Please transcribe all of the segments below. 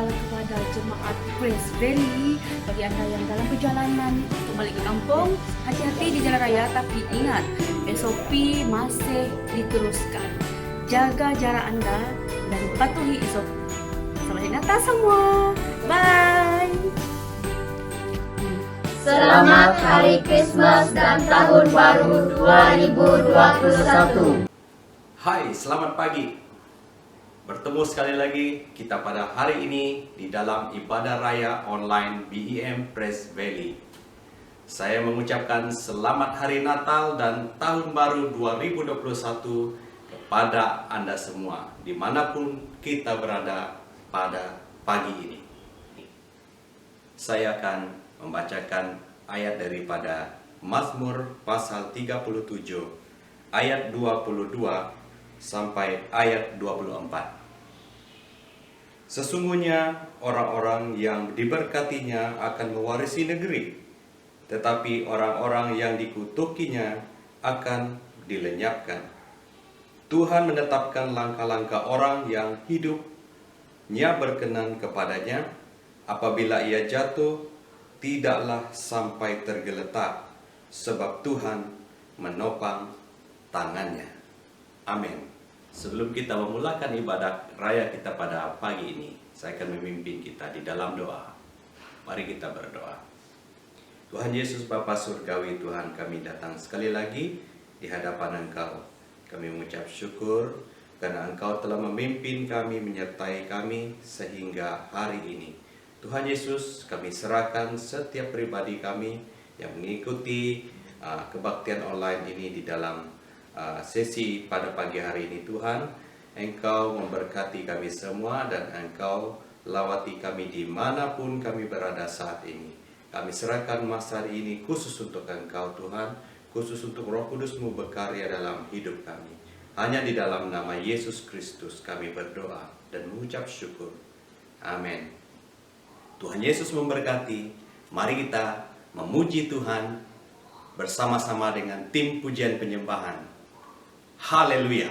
adalah kepada jemaat Praise Valley. Bagi Anda yang dalam perjalanan kembali ke kampung, hati-hati di jalan raya, tapi ingat, SOP masih diteruskan. Jaga jarak Anda dan patuhi SOP. Selamat Natal semua. Bye. Selamat Hari Krismas dan Tahun Baru 2021. Hai, selamat pagi. Bertemu sekali lagi kita pada hari ini di dalam ibadah raya online BEM Praise Valley. Saya mengucapkan selamat Hari Natal dan Tahun Baru 2021 kepada Anda semua, dimanapun kita berada pada pagi ini. Saya akan membacakan ayat daripada Mazmur pasal 37 ayat 22 sampai ayat 24. Sesungguhnya orang-orang yang diberkatinya akan mewarisi negeri, tetapi orang-orang yang dikutukinya akan dilenyapkan. Tuhan menetapkan langkah-langkah orang yang hidupnya berkenan kepadanya. Apabila ia jatuh, tidaklah sampai tergeletak, sebab Tuhan menopang tangannya. Amin. Sebelum kita memulakan ibadah raya kita pada pagi ini, saya akan memimpin kita di dalam doa. Mari kita berdoa. Tuhan Yesus Bapa Surgawi, Tuhan, kami datang sekali lagi di hadapan Engkau. Kami mengucap syukur karena Engkau telah memimpin kami, menyertai kami sehingga hari ini. Tuhan Yesus, kami serahkan setiap pribadi kami yang mengikuti kebaktian online ini di dalam sesi pada pagi hari ini. Tuhan, Engkau memberkati kami semua dan Engkau lawati kami dimanapun kami berada saat ini. Kami serahkan masa hari ini khusus untuk Engkau Tuhan, khusus untuk Roh Kudus-Mu berkarya dalam hidup kami. Hanya di dalam nama Yesus Kristus kami berdoa dan mengucap syukur. Amin. Tuhan Yesus memberkati. Mari kita memuji Tuhan bersama-sama dengan tim pujian penyembahan. Haleluya.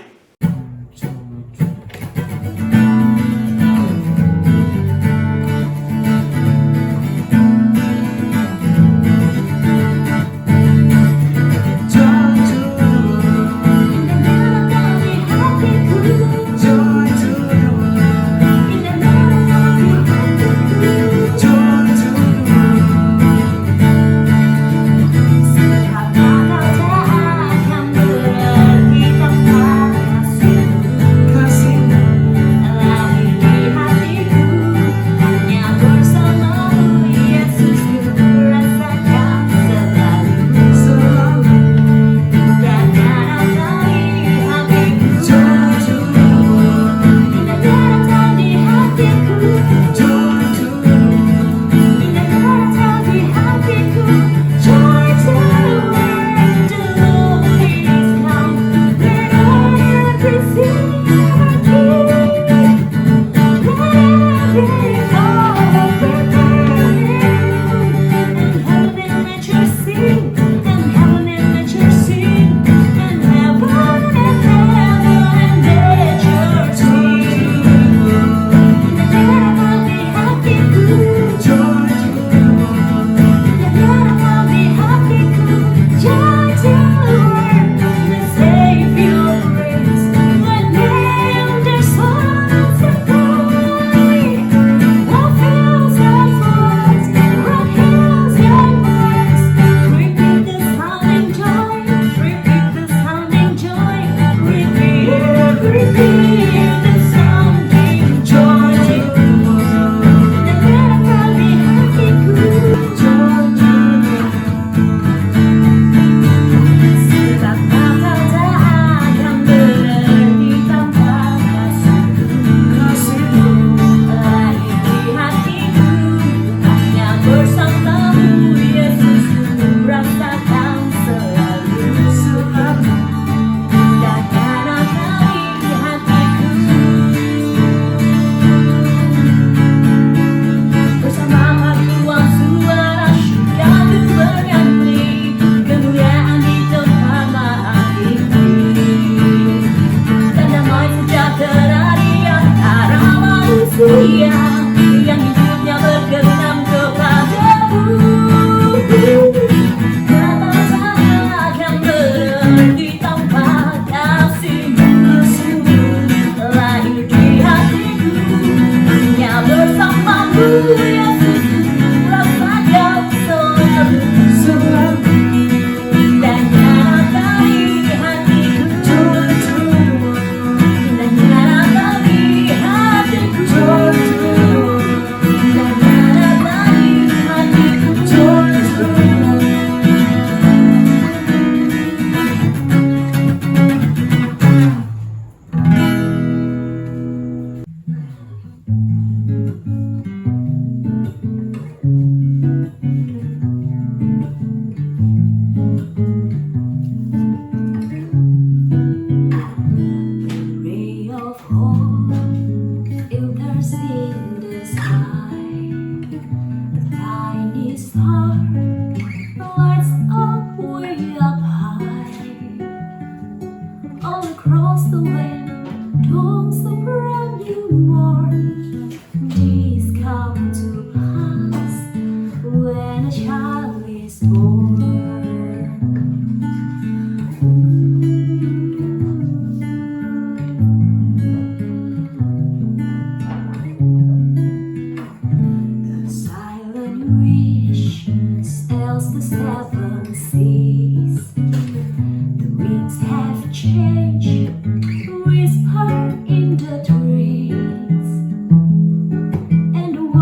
Sederhana tak akan berarti tanpa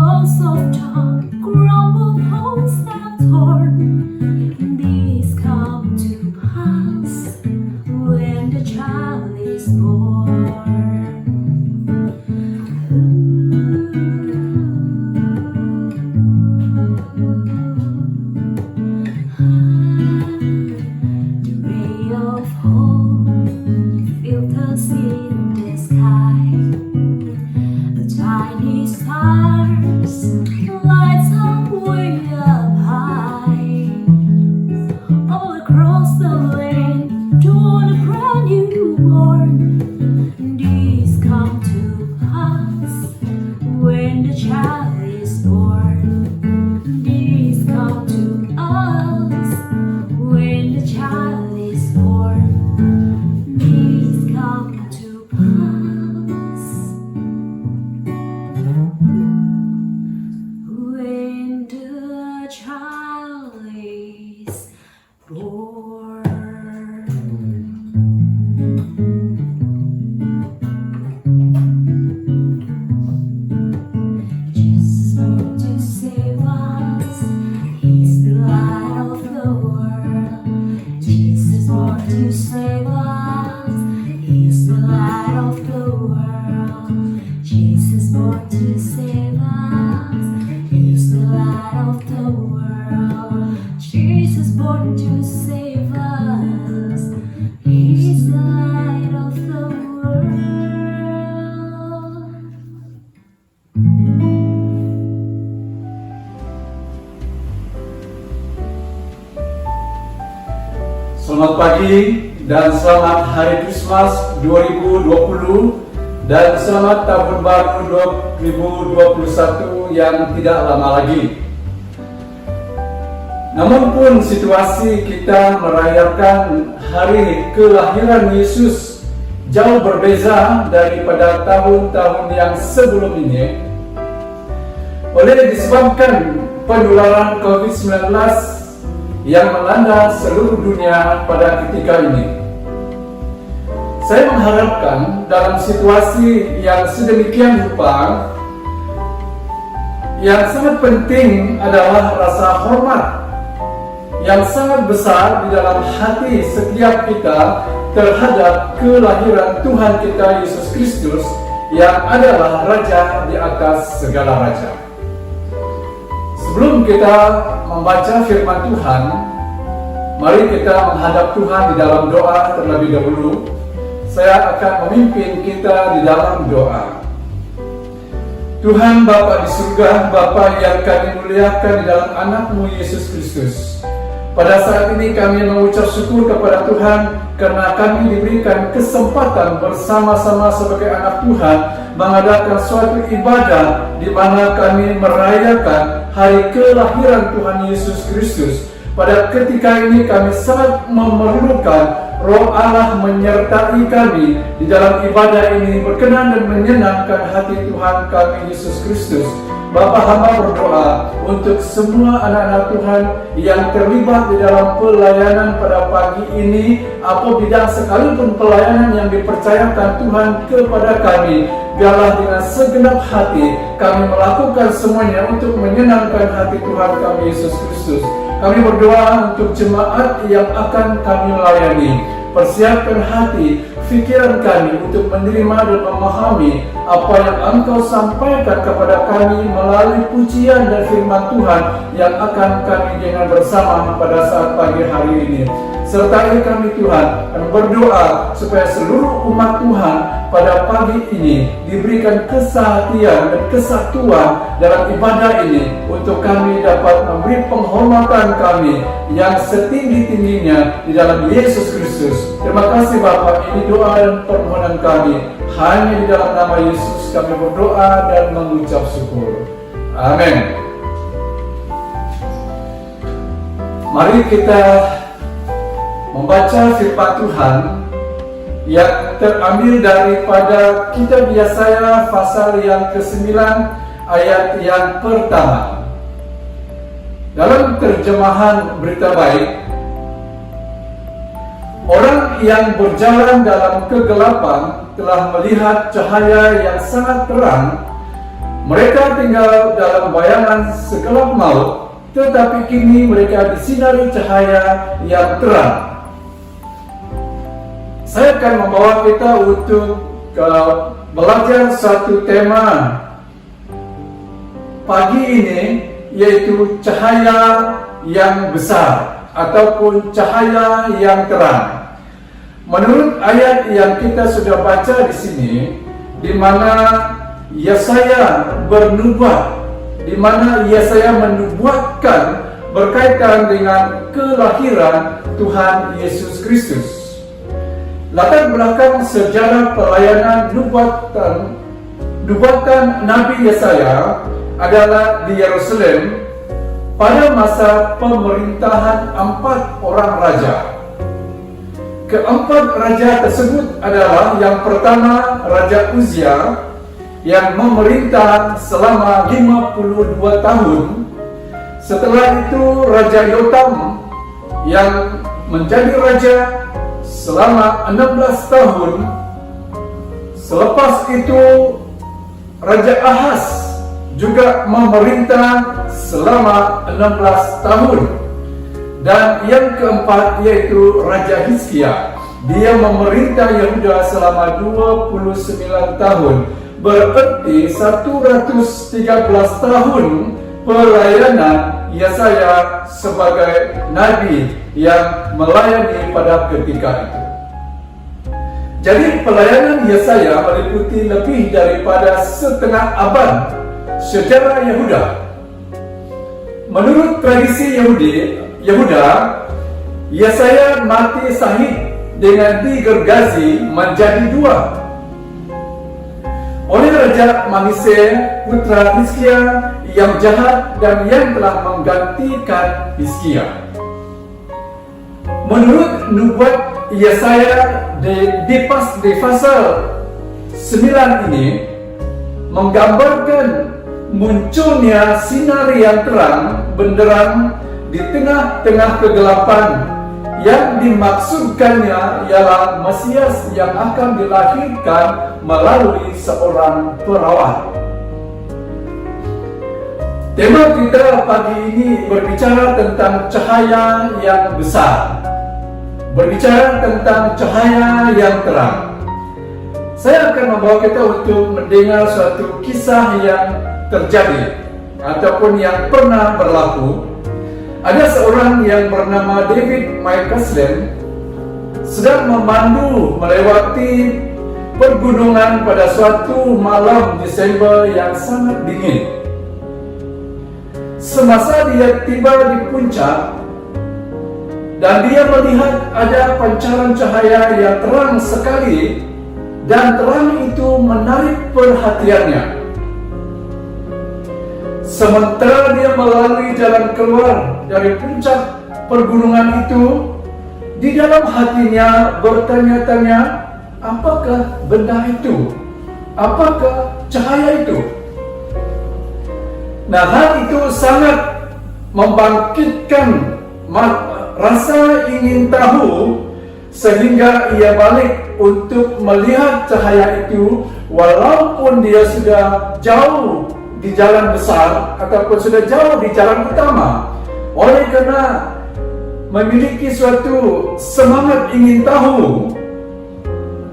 walls of time crumble, bones are torn. These come to pass when the child is born. The ray of hope filters in the sky. A tiny stars lights up way up high. All across the land, dawn a brand new morn. These come to pass when the child is born. These come to us when the child is born. These come to pass when the child is born. Jesus born to save us, He's the light of the world. Jesus born to save us, He's the light of the world. Jesus born to save us, He's the light of the world. Jesus born to save us, He's the light of the world. Selamat pagi dan selamat Hari Krismas 2020 dan selamat Tahun Baru 2021 yang tidak lama lagi. Namun pun situasi kita merayakan hari kelahiran Yesus jauh berbeza daripada tahun-tahun yang sebelum ini oleh disebabkan penularan COVID-19 yang melanda seluruh dunia pada ketika ini. Saya mengharapkan dalam situasi yang sedemikian rupa, yang sangat penting adalah rasa hormat yang sangat besar di dalam hati setiap kita terhadap kelahiran Tuhan kita Yesus Kristus yang adalah Raja di atas segala raja. Sebelum kita membaca firman Tuhan, mari kita menghadap Tuhan di dalam doa terlebih dahulu. Saya akan memimpin kita di dalam doa. Tuhan Bapa di surga, Bapa yang kami muliakan di dalam anak-Mu Yesus Kristus. Pada saat ini kami mengucap syukur kepada Tuhan karena kami diberikan kesempatan bersama-sama sebagai anak Tuhan mengadakan suatu ibadah di mana kami merayakan hari kelahiran Tuhan Yesus Kristus. Pada ketika ini kami sangat memerlukan Roh Allah menyertai kami di dalam ibadah ini, berkenan dan menyenangkan hati Tuhan kami Yesus Kristus. Bapa, hamba berdoa untuk semua anak-anak Tuhan yang terlibat di dalam pelayanan pada pagi ini, apa bidang sekalipun pelayanan yang dipercayakan Tuhan kepada kami, biarlah dengan segenap hati kami melakukan semuanya untuk menyenangkan hati Tuhan kami Yesus Kristus. Kami berdoa untuk jemaat yang akan kami layani. Persiapkan hati, fikiran kami untuk menerima dan memahami apa yang Engkau sampaikan kepada kami melalui pujian dan firman Tuhan yang akan kami dengar bersama pada saat pagi hari ini. Sertai kami Tuhan, dan berdoa supaya seluruh umat Tuhan pada pagi ini diberikan kesehatian dan kesatuan dalam ibadah ini untuk kami dapat memberi penghormatan kami yang setinggi-tingginya di dalam Yesus Kristus. Terima kasih Bapa, ini doa dan permohonan kami. Hanya di dalam nama Yesus kami berdoa dan mengucap syukur. Amin. Mari kita membaca firman Tuhan yang terambil daripada kitab Yesaya pasal yang ke-9 ayat yang pertama. Dalam terjemahan Berita Baik, orang yang berjalan dalam kegelapan telah melihat cahaya yang sangat terang. Mereka tinggal dalam bayangan segelap maut, tetapi kini mereka disinari cahaya yang terang. Saya akan membawa kita untuk belajar satu tema pagi ini, yaitu cahaya yang besar ataupun cahaya yang terang. Menurut ayat yang kita sudah baca di sini, di mana Yesaya bernubuat, di mana Yesaya menubuatkan berkaitan dengan kelahiran Tuhan Yesus Kristus. Latar belakang sejarah pelayanan nubuatan Nabi Yesaya adalah di Yerusalem pada masa pemerintahan 4 orang raja. Keempat raja tersebut adalah yang pertama Raja Uzia yang memerintah selama 52 tahun. Setelah itu Raja Yotam yang menjadi raja selama 16 tahun. Selepas itu Raja Ahaz juga memerintah selama 16 tahun. Dan yang keempat yaitu Raja Hizkia. Dia memerintah Yehuda selama 29 tahun. Berarti 113 tahun pelayanan Yesaya sebagai nabi yang melayani pada ketika itu. Jadi pelayanan Yesaya meliputi lebih daripada setengah abad sejarah Yehuda. Menurut tradisi Yehuda, Yesaya mati syahid dengan digergaji menjadi 2 oleh Raja Manase putra Hizkia yang jahat dan yang telah menggantikan Hizkia. Menurut nubuat Yesaya di pasal 9 ini menggambarkan munculnya sinar yang terang benderang di tengah-tengah kegelapan, yang dimaksudkannya ialah Mesias yang akan dilahirkan melalui seorang perawat. Tema kita pagi ini berbicara tentang cahaya yang besar, berbicara tentang cahaya yang terang. Saya akan membawa kita untuk mendengar suatu kisah yang terjadi ataupun yang pernah berlaku. Ada seorang yang bernama David Michael sedang memandu melewati pergunungan pada suatu malam Desember yang sangat dingin. Semasa dia tiba di puncak dan dia melihat ada pancaran cahaya yang terang sekali, dan terang itu menarik perhatiannya. Sementara dia melalui jalan keluar dari puncak pergunungan itu, di dalam hatinya bertanya-tanya, apakah benda itu? Apakah cahaya itu? Nah, hal itu sangat membangkitkan rasa ingin tahu, sehingga ia balik untuk melihat cahaya itu, walaupun dia sudah jauh di jalan besar ataupun sudah jauh di jalan utama. Oleh karena memiliki suatu semangat ingin tahu,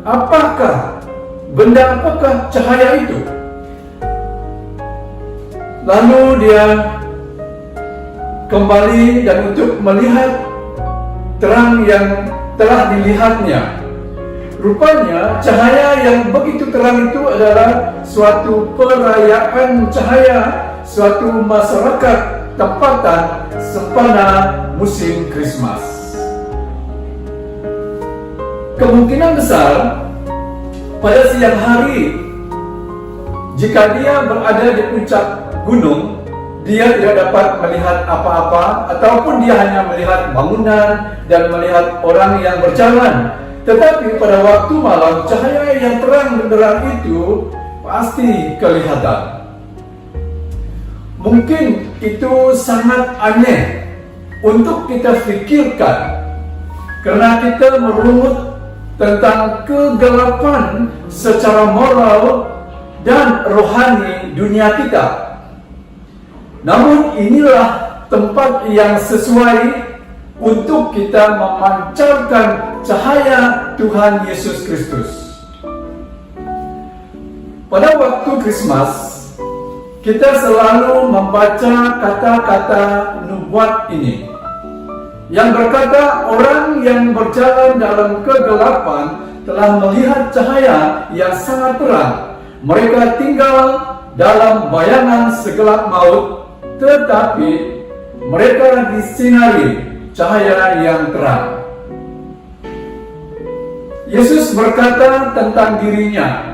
apakah cahaya itu. Lalu dia kembali dan untuk melihat terang yang telah dilihatnya. Rupanya cahaya yang begitu terang itu adalah suatu perayaan cahaya, suatu masyarakat tempatan sempena musim Krismas. Kemungkinan besar pada siang hari, jika dia berada di puncak gunung, dia tidak dapat melihat apa-apa, ataupun dia hanya melihat bangunan dan melihat orang yang berjalan. Tetapi pada waktu malam, cahaya yang terang benderang itu pasti kelihatan. Mungkin itu sangat aneh untuk kita fikirkan, karena kita merungut tentang kegelapan secara moral dan rohani dunia kita. Namun inilah tempat yang sesuai untuk kita memancarkan cahaya Tuhan Yesus Kristus. Pada waktu Krismas, kita selalu membaca kata-kata nubuat ini yang berkata, orang yang berjalan dalam kegelapan telah melihat cahaya yang sangat terang. Mereka tinggal dalam bayangan segelap maut, tetapi mereka disinari cahaya yang terang. Yesus berkata tentang dirinya,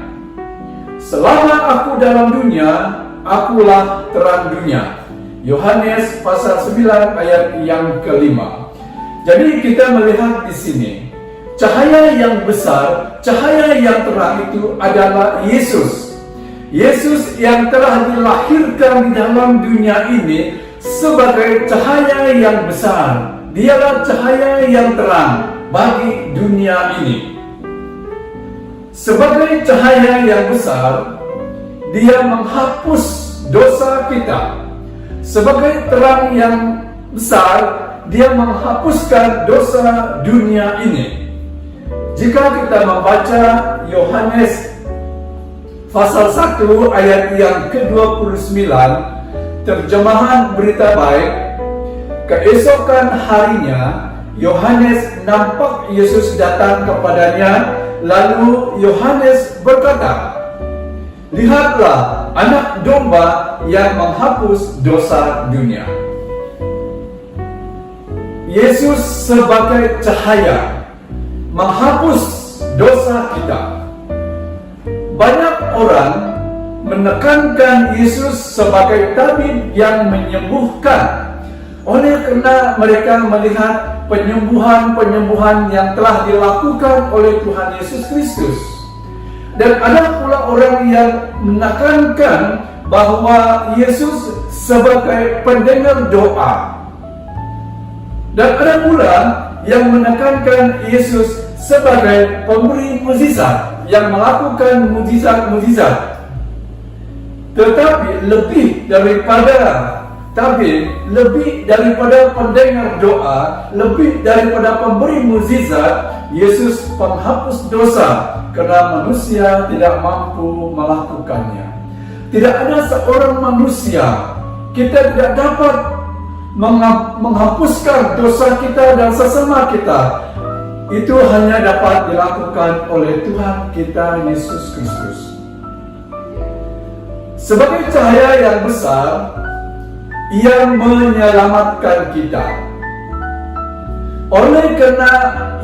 "Selama aku dalam dunia, akulah terang dunia." Yohanes pasal 9 ayat yang kelima. Jadi kita melihat di sini, cahaya yang besar, cahaya yang terang itu adalah Yesus. Yesus yang telah dilahirkan di dalam dunia ini sebagai cahaya yang besar. Dialah cahaya yang terang bagi dunia ini. Sebagai cahaya yang besar, Dia menghapus dosa kita. Sebagai terang yang besar, Dia menghapuskan dosa dunia ini. Jika kita membaca Yohanes pasal 1 ayat yang ke-29, terjemahan Berita Baik, keesokan harinya Yohanes nampak Yesus datang kepadanya, lalu Yohanes berkata, "Lihatlah anak domba yang menghapus dosa dunia." Yesus sebagai cahaya menghapus dosa kita. Banyak orang menekankan Yesus sebagai tabib yang menyembuhkan, oleh karena mereka melihat penyembuhan-penyembuhan yang telah dilakukan oleh Tuhan Yesus Kristus. Dan ada pula orang yang menekankan bahwa Yesus sebagai pendengar doa. Dan ada pula yang menekankan Yesus sebagai pemberi mukjizat yang melakukan mukjizat-mukjizat. Tetapi lebih daripada tabib, lebih daripada pendengar doa, lebih daripada pemberi mukjizat, Yesus penghapus dosa, karena manusia tidak mampu melakukannya. Tidak ada seorang manusia, kita tidak dapat menghapuskan dosa kita dan sesama kita. Itu hanya dapat dilakukan oleh Tuhan kita Yesus Kristus. Sebagai cahaya yang besar, Ia menyelamatkan kita. Oleh karena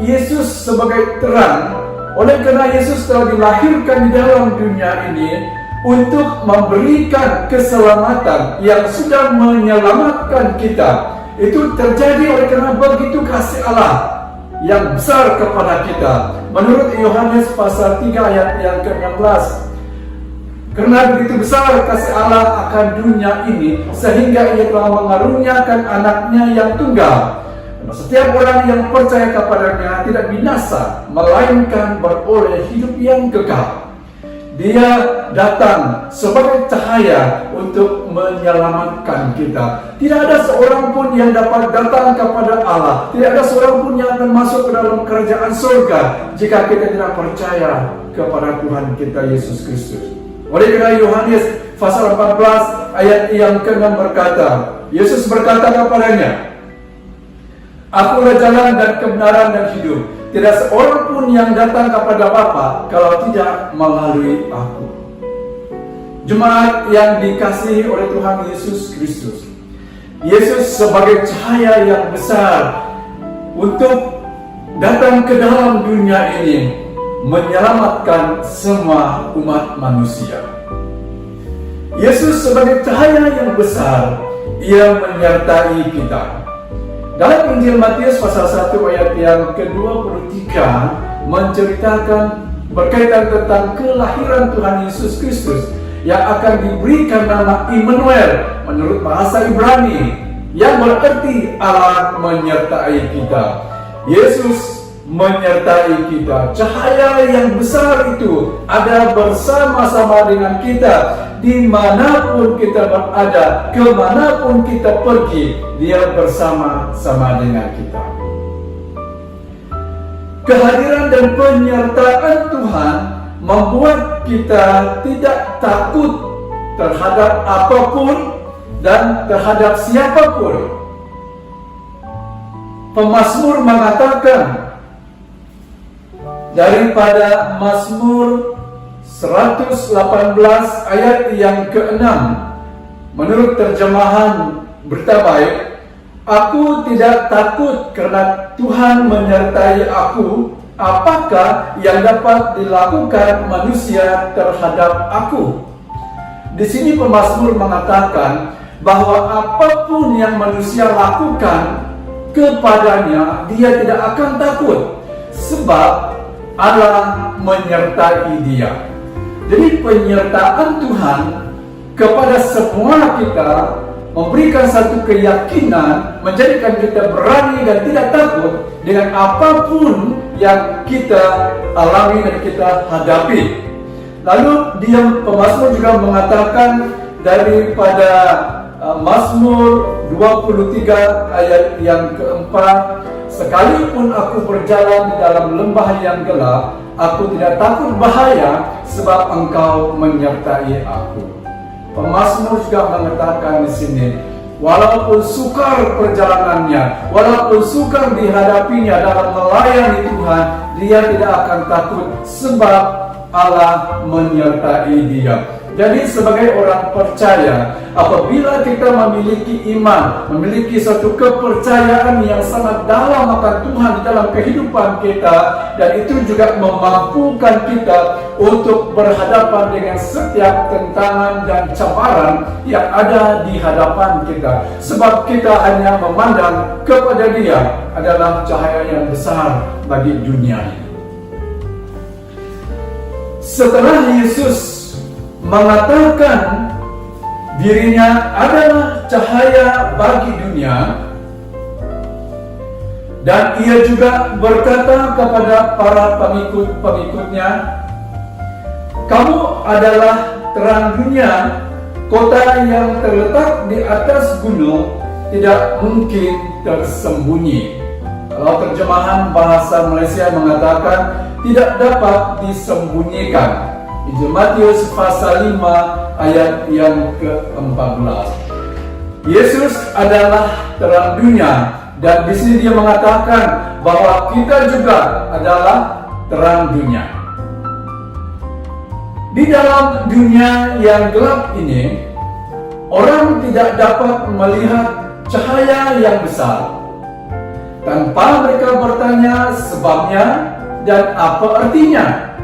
Yesus sebagai terang, oleh karena Yesus telah dilahirkan di dalam dunia ini untuk memberikan keselamatan yang sudah menyelamatkan kita. Itu terjadi oleh karena begitu kasih Allah yang besar kepada kita. Menurut Yohanes pasal 3 ayat yang ke-16, karena begitu besar kasih Allah akan dunia ini, sehingga Ia telah mengaruniakan anaknya yang tunggal. Setiap orang yang percaya kepadanya tidak binasa, melainkan beroleh hidup yang kekal. Dia datang sebagai cahaya untuk menyelamatkan kita. Tidak ada seorang pun yang dapat datang kepada Allah. Tidak ada seorang pun yang akan masuk ke dalam kerajaan surga jika kita tidak percaya kepada Tuhan kita Yesus Kristus. Oleh karena Yohanes pasal 14 ayat yang ke-6 berkata, Yesus berkata kepadanya, "Akulah jalan dan kebenaran dan hidup. Tidak seorang pun yang datang kepada Bapa kalau tidak melalui aku." Jemaat yang dikasihi oleh Tuhan Yesus Kristus, Yesus sebagai cahaya yang besar untuk datang ke dalam dunia ini, menyelamatkan semua umat manusia. Yesus sebagai cahaya yang besar, Ia menyertai kita. Dalam Injil Matius pasal 1 ayat yang ke-23 menceritakan berkaitan tentang kelahiran Tuhan Yesus Kristus yang akan diberikan nama Immanuel menurut bahasa Ibrani, yang berarti Allah menyertai kita. Yesus menyertai kita. Cahaya yang besar itu ada bersama-sama dengan kita. dimanapun kita berada, kemanapun kita pergi, Dia bersama-sama dengan kita. Kehadiran dan penyertaan Tuhan membuat kita tidak takut terhadap apapun dan terhadap siapapun. Pemazmur mengatakan daripada Mazmur 118 ayat yang ke-6, menurut terjemahan Berita Baik, aku tidak takut karena Tuhan menyertai aku. Apakah yang dapat dilakukan manusia terhadap aku? Di sini pemazmur mengatakan bahwa apapun yang manusia lakukan kepadanya, dia tidak akan takut, sebab Allah menyertai dia. Jadi penyertaan Tuhan kepada semua kita memberikan satu keyakinan, menjadikan kita berani dan tidak takut dengan apapun yang kita alami dan kita hadapi. Lalu dia pemazmur juga mengatakan daripada Mazmur 23 ayat yang keempat, sekalipun aku berjalan di dalam lembah yang gelap, aku tidak takut bahaya, sebab Engkau menyertai aku. Pemazmur juga mengatakan di sini, walaupun sukar perjalanannya, walaupun sukar dihadapinya dalam melayani Tuhan, dia tidak akan takut, sebab Allah menyertai dia. Jadi sebagai orang percaya, apabila kita memiliki iman, memiliki suatu kepercayaan yang sangat dalam akan Tuhan di dalam kehidupan kita, dan itu juga memampukan kita untuk berhadapan dengan setiap tentangan dan cabaran yang ada di hadapan kita. Sebab kita hanya memandang kepada Dia adalah cahaya yang besar bagi dunia ini. Setelah Yesus mengatakan dirinya adalah cahaya bagi dunia, dan ia juga berkata kepada para pengikut-pengikutnya, kamu adalah terang dunia. Kota yang terletak di atas gunung tidak mungkin tersembunyi. Kalau terjemahan bahasa Malaysia mengatakan tidak dapat disembunyikan. Injil Matius pasal 5 ayat yang ke-14. Yesus adalah terang dunia, dan di sini dia mengatakan bahwa kita juga adalah terang dunia. Di dalam dunia yang gelap ini, orang tidak dapat melihat cahaya yang besar tanpa mereka bertanya sebabnya dan apa artinya.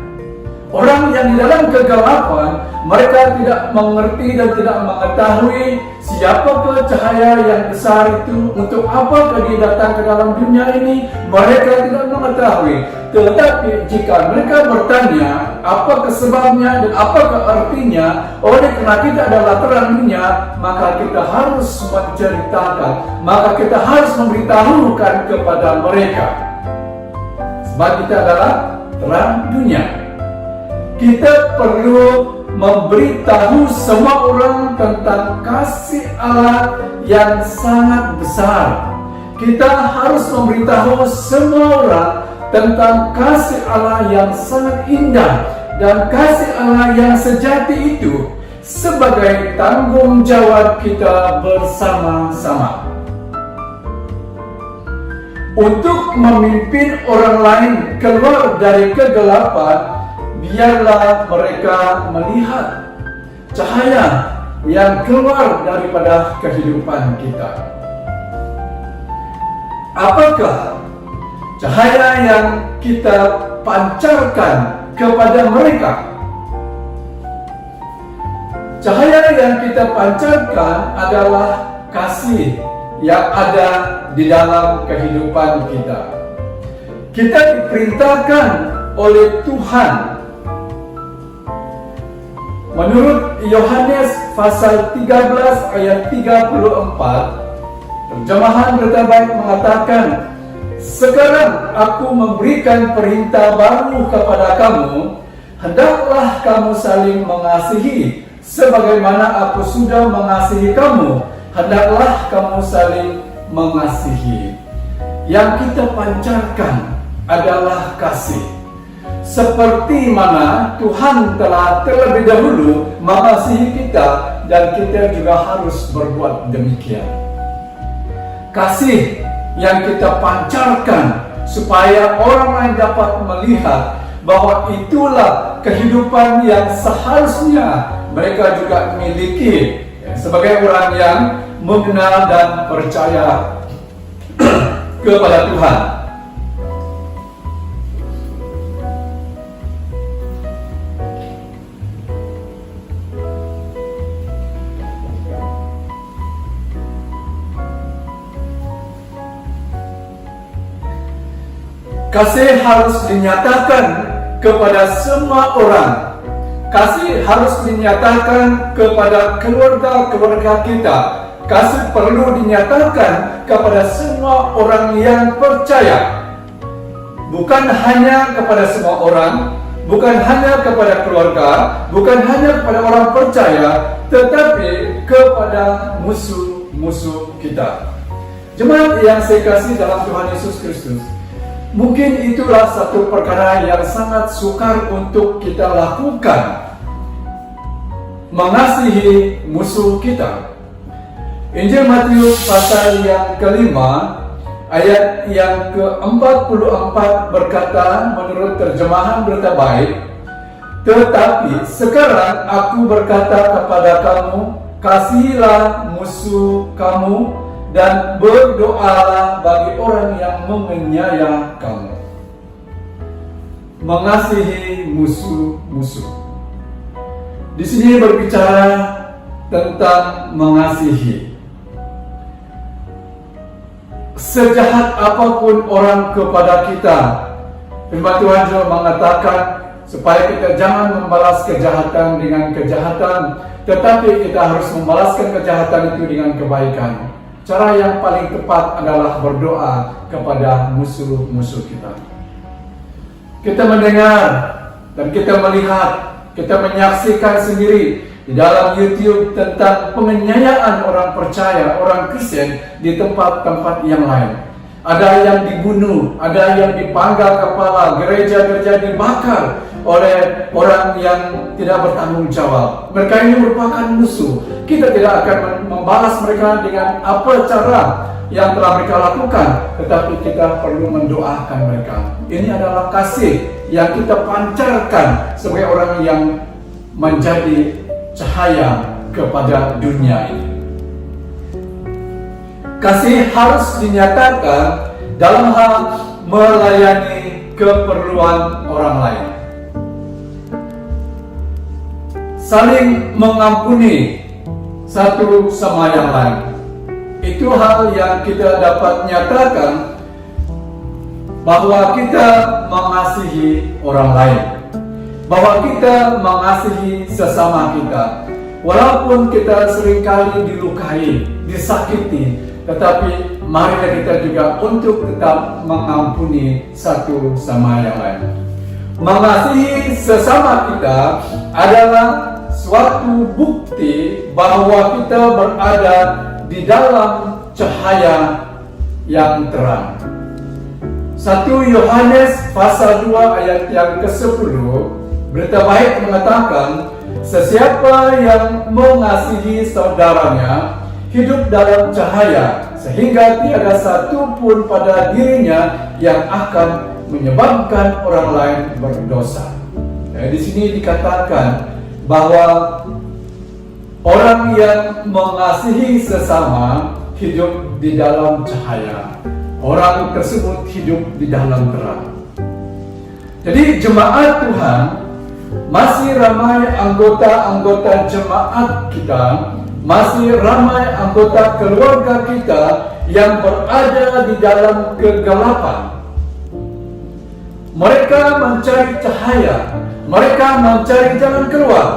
Orang yang di dalam kegelapan, mereka tidak mengerti dan tidak mengetahui siapakah cahaya yang besar itu, untuk apa dia datang ke dalam dunia ini, mereka tidak mengetahui. Tetapi jika mereka bertanya apa sebabnya dan apa artinya, oleh karena kita adalah terang dunia, maka kita harus menceritakan, maka kita harus memberitahukan kepada mereka, sebab kita adalah terang dunia. Kita perlu memberitahu semua orang tentang kasih Allah yang sangat besar. Kita harus memberitahu semua orang tentang kasih Allah yang sangat indah dan kasih Allah yang sejati itu sebagai tanggung jawab kita bersama-sama. Untuk memimpin orang lain keluar dari kegelapan, biarlah mereka melihat cahaya yang keluar daripada kehidupan kita. Apakah cahaya yang kita pancarkan kepada mereka? Cahaya yang kita pancarkan adalah kasih yang ada di dalam kehidupan kita. Kita diperintahkan oleh Tuhan. Menurut Yohanes pasal 13 ayat 34, terjemahan Berita Baik mengatakan, sekarang aku memberikan perintah baru kepada kamu, hendaklah kamu saling mengasihi Sebagaimana aku sudah mengasihi kamu, hendaklah kamu saling mengasihi. Yang kita pancarkan adalah kasih. Seperti mana Tuhan telah terlebih dahulu mengasihi kita, dan kita juga harus berbuat demikian. Kasih yang kita pancarkan supaya orang lain dapat melihat bahwa itulah kehidupan yang seharusnya mereka juga miliki sebagai orang yang mengenal dan percaya kepada Tuhan. Kasih harus dinyatakan kepada semua orang. Kasih harus dinyatakan kepada keluarga-keluarga kita. Kasih perlu dinyatakan kepada semua orang yang percaya. Bukan hanya kepada semua orang, bukan hanya kepada keluarga, bukan hanya kepada orang percaya, tetapi kepada musuh-musuh kita. Jemaat yang saya kasih dalam Tuhan Yesus Kristus, mungkin itulah satu perkara yang sangat sukar untuk kita lakukan, mengasihi musuh kita. Injil Matius pasal yang kelima, ayat yang ke-44 berkata menurut terjemahan Berita Baik, "Tetapi sekarang aku berkata kepada kamu, kasihilah musuh kamu dan berdoalah bagi orang yang menganiaya kamu." Mengasihi musuh-musuh. Di sini berbicara tentang mengasihi. Sejahat apapun orang kepada kita, firman Tuhan juga mengatakan supaya kita jangan membalas kejahatan dengan kejahatan, tetapi kita harus membalaskan kejahatan itu dengan kebaikan. Cara yang paling tepat adalah berdoa kepada musuh-musuh kita. Kita mendengar dan kita melihat, kita menyaksikan sendiri di dalam YouTube tentang penganiayaan orang percaya, orang Kristen di tempat-tempat yang lain. Ada yang dibunuh, ada yang dipanggal kepala, gereja-gereja dibakar oleh orang yang tidak bertanggung jawab. Mereka ini merupakan musuh. Kita tidak akan membalas mereka dengan apa cara yang telah mereka lakukan, tetapi kita perlu mendoakan mereka. Ini adalah kasih yang kita pancarkan sebagai orang yang menjadi cahaya kepada dunia ini. Kasih harus dinyatakan dalam hal melayani keperluan orang lain. Saling mengampuni satu sama yang lain. Itu hal yang kita dapat nyatakan bahwa kita mengasihi orang lain, bahwa kita mengasihi sesama kita. Walaupun kita seringkali dilukai, disakiti, tetapi marilah kita juga untuk tetap mengampuni satu sama yang lain. Mengasihi sesama kita adalah suatu bukti bahwa kita berada di dalam cahaya yang terang. 1 Yohanes pasal 2 ayat yang ke-10, Berita Baik mengatakan, "Sesiapa yang mengasihi saudaranya hidup dalam cahaya, sehingga tiada satu pun pada dirinya yang akan menyebabkan orang lain berdosa." Di sini dikatakan bahwa orang yang mengasihi sesama hidup di dalam cahaya. Orang tersebut hidup di dalam terang. Jadi jemaat Tuhan, masih ramai anggota-anggota jemaat kita, masih ramai anggota keluarga kita yang berada di dalam kegelapan. Mereka mencari cahaya, mereka mencari jalan keluar.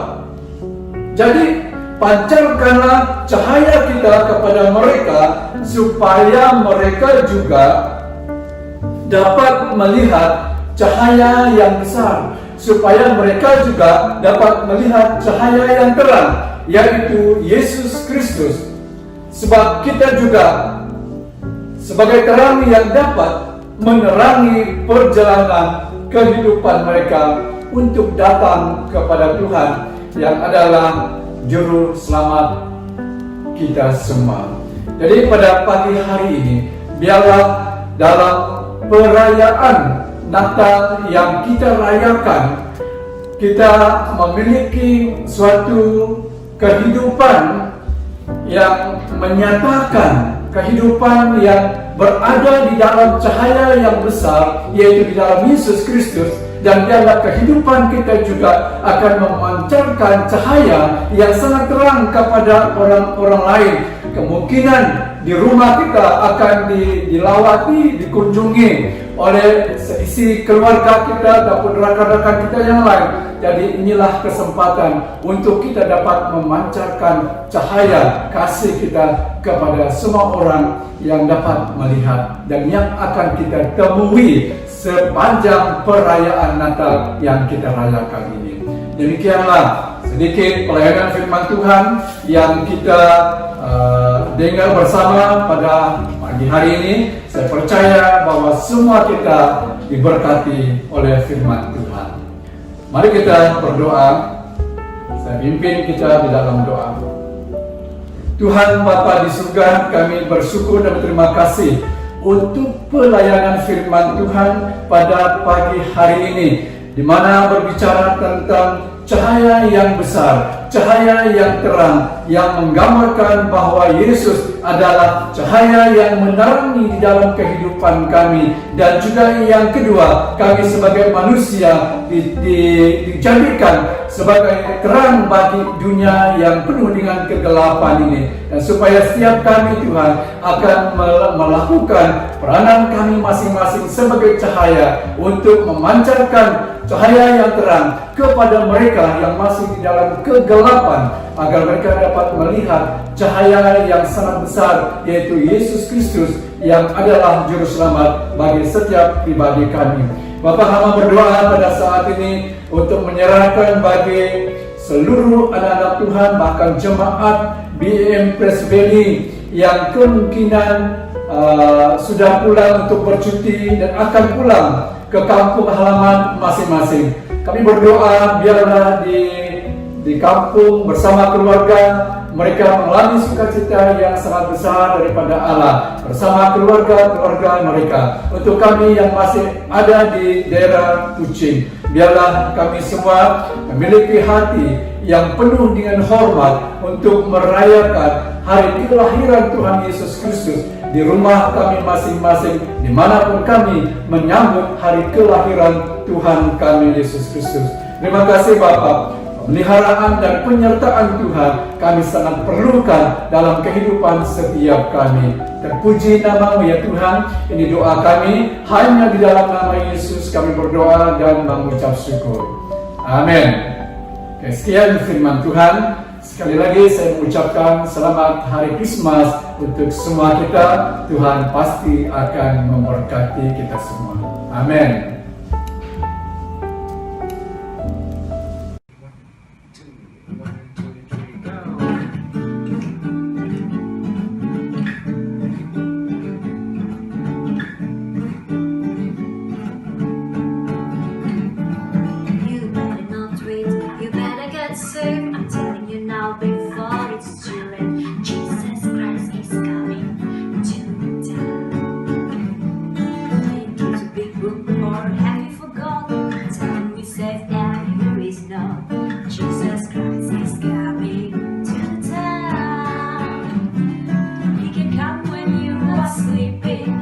Jadi pancarkanlah cahaya kita kepada mereka supaya mereka juga dapat melihat cahaya yang besar, supaya mereka juga dapat melihat cahaya yang terang, yaitu Yesus Kristus. Sebab kita juga sebagai terang yang dapat menerangi perjalanan kehidupan mereka untuk datang kepada Tuhan yang adalah Juru Selamat kita semua. Jadi pada pagi hari ini, biarlah dalam perayaan Natal yang kita rayakan, kita memiliki suatu kehidupan yang menyatakan kehidupan yang berada di dalam cahaya yang besar, yaitu di dalam Yesus Kristus. Dan biarlah kehidupan kita juga akan memancarkan cahaya yang sangat terang kepada orang-orang lain. Kemungkinan di rumah kita akan dilawati, dikunjungi oleh seisi keluarga kita ataupun rakan-rakan kita yang lain. Jadi inilah kesempatan untuk kita dapat memancarkan cahaya kasih kita kepada semua orang yang dapat melihat dan yang akan kita temui sepanjang perayaan Natal yang kita rayakan ini. Demikianlah sedikit pelayanan firman Tuhan yang kita dengar bersama pada pagi hari ini. Saya percaya bahwa semua kita diberkati oleh firman Tuhan. Mari kita berdoa. Saya pimpin kita di dalam doa. Tuhan Bapa di surga, kami bersyukur dan berterima kasih untuk pelayanan firman Tuhan pada pagi hari ini, di mana berbicara tentang cahaya yang besar, cahaya yang terang, yang menggambarkan bahwa Yesus adalah cahaya yang menerangi di dalam kehidupan kami. Dan juga yang kedua, kami sebagai manusia dijadikan sebagai terang bagi dunia yang penuh dengan kegelapan ini. Dan supaya setiap kami Tuhan akan melakukan peranan kami masing-masing sebagai cahaya untuk memancarkan cahaya yang terang kepada mereka yang masih di dalam kegelapan, agar mereka dapat melihat cahaya yang sangat besar, yaitu Yesus Kristus yang adalah Juru Selamat bagi setiap pribadi kami. Bapak, hamba berdoa pada saat ini untuk menyerahkan bagi seluruh anak-anak Tuhan, bahkan jemaat BEM Press Valley yang kemungkinan sudah pulang untuk bercuti dan akan pulang ke kampung halaman masing-masing. Kami berdoa biarlah di kampung bersama keluarga mereka mengalami sukacita yang sangat besar daripada Allah bersama keluarga-keluarga mereka. Untuk kami yang masih ada di daerah Kucing, biarlah kami semua memiliki hati yang penuh dengan hormat untuk merayakan hari kelahiran Tuhan Yesus Kristus di rumah kami masing-masing, dimanapun kami menyambut hari kelahiran Tuhan kami Yesus Kristus. Terima kasih Bapa. Pemeliharaan dan penyertaan Tuhan kami sangat perlukan dalam kehidupan setiap kami. Terpuji nama-Mu ya Tuhan. Ini doa kami, hanya di dalam nama Yesus kami berdoa dan mengucap syukur. Amin. Oke, sekian firman Tuhan. Sekali lagi saya mengucapkan selamat Hari Krismas untuk semua kita. Tuhan pasti akan memberkati kita semua. Amin. I'm telling you now before it's too late. Jesus Christ is coming to town. It gives a big book, or have you forgotten? Tell me safe that here is no. Jesus Christ is coming to town. He can come when you are sleeping.